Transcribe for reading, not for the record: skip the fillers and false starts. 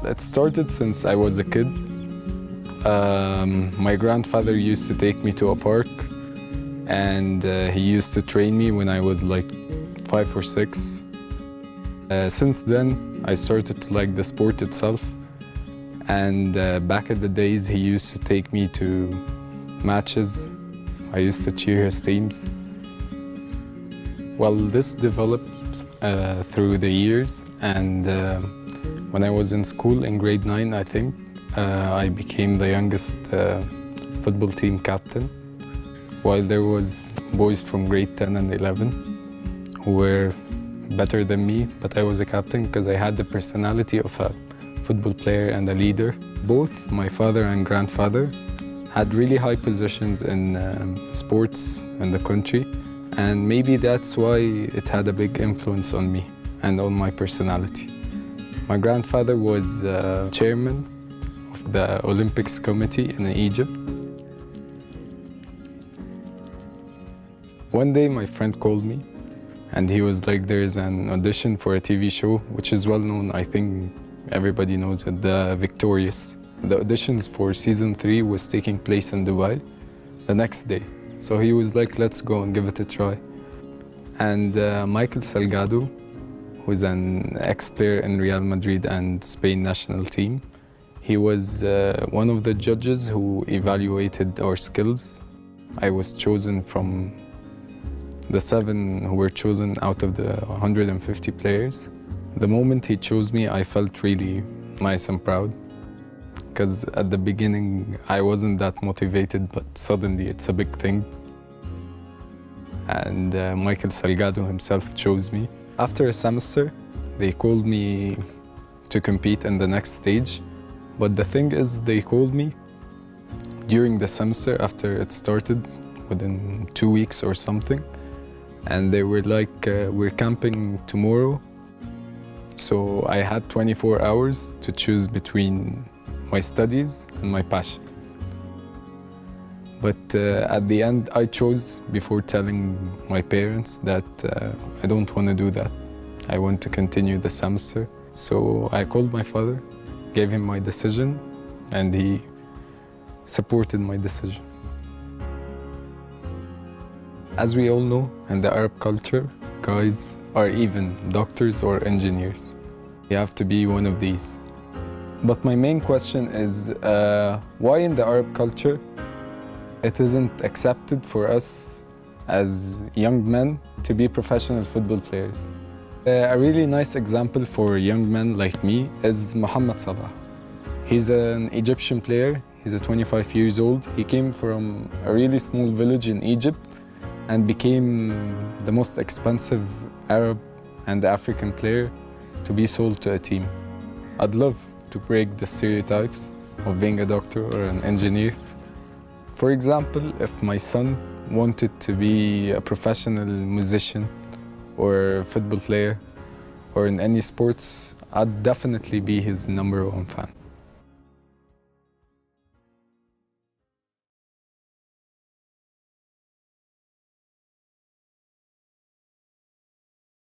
it started since I was a kid. My grandfather used to take me to a park, and he used to train me when I was like 5 or 6. Since then, I started to like the sport itself. And back in the days, he used to take me to matches. I used to cheer his teams. Well, this developed through the years, and when I was in school in grade 9, I think, I became the youngest football team captain, while there was boys from grade 10 and 11 who were better than me, but I was a captain because I had the personality of a football player and a leader. Both my father and grandfather had really high positions in sports in the country, and maybe that's why it had a big influence on me and on my personality. My grandfather was chairman of the Olympics Committee in Egypt. One day my friend called me, and he was like, there's an audition for a TV show, which is well known, I think everybody knows it, The Victorious. The auditions for season 3 was taking place in Dubai the next day. So he was like, let's go and give it a try. And Michael Salgado, who's an ex-player in Real Madrid and Spain national team, he was one of the judges who evaluated our skills. I was chosen from the 7 who were chosen out of the 150 players. The moment he chose me, I felt really nice and proud, because at the beginning I wasn't that motivated, but suddenly it's a big thing. And Michael Salgado himself chose me. After a semester, they called me to compete in the next stage. But the thing is, they called me during the semester after it started, within 2 weeks or something. And they were like, we're camping tomorrow. So I had 24 hours to choose between my studies and my passion. But at the end, I chose, before telling my parents, that I don't want to do that. I want to continue the semester. So I called my father, gave him my decision, and he supported my decision. As we all know, in the Arab culture, guys are even doctors or engineers. You have to be one of these. But my main question is, why in the Arab culture it isn't accepted for us as young men to be professional football players? A really nice example for young men like me is Mohamed Salah. He's an Egyptian player. He's 25 years old. He came from a really small village in Egypt and became the most expensive Arab and African player to be sold to a team. I'd love to break the stereotypes of being a doctor or an engineer. For example, if my son wanted to be a professional musician or football player or in any sports, I'd definitely be his #1 fan.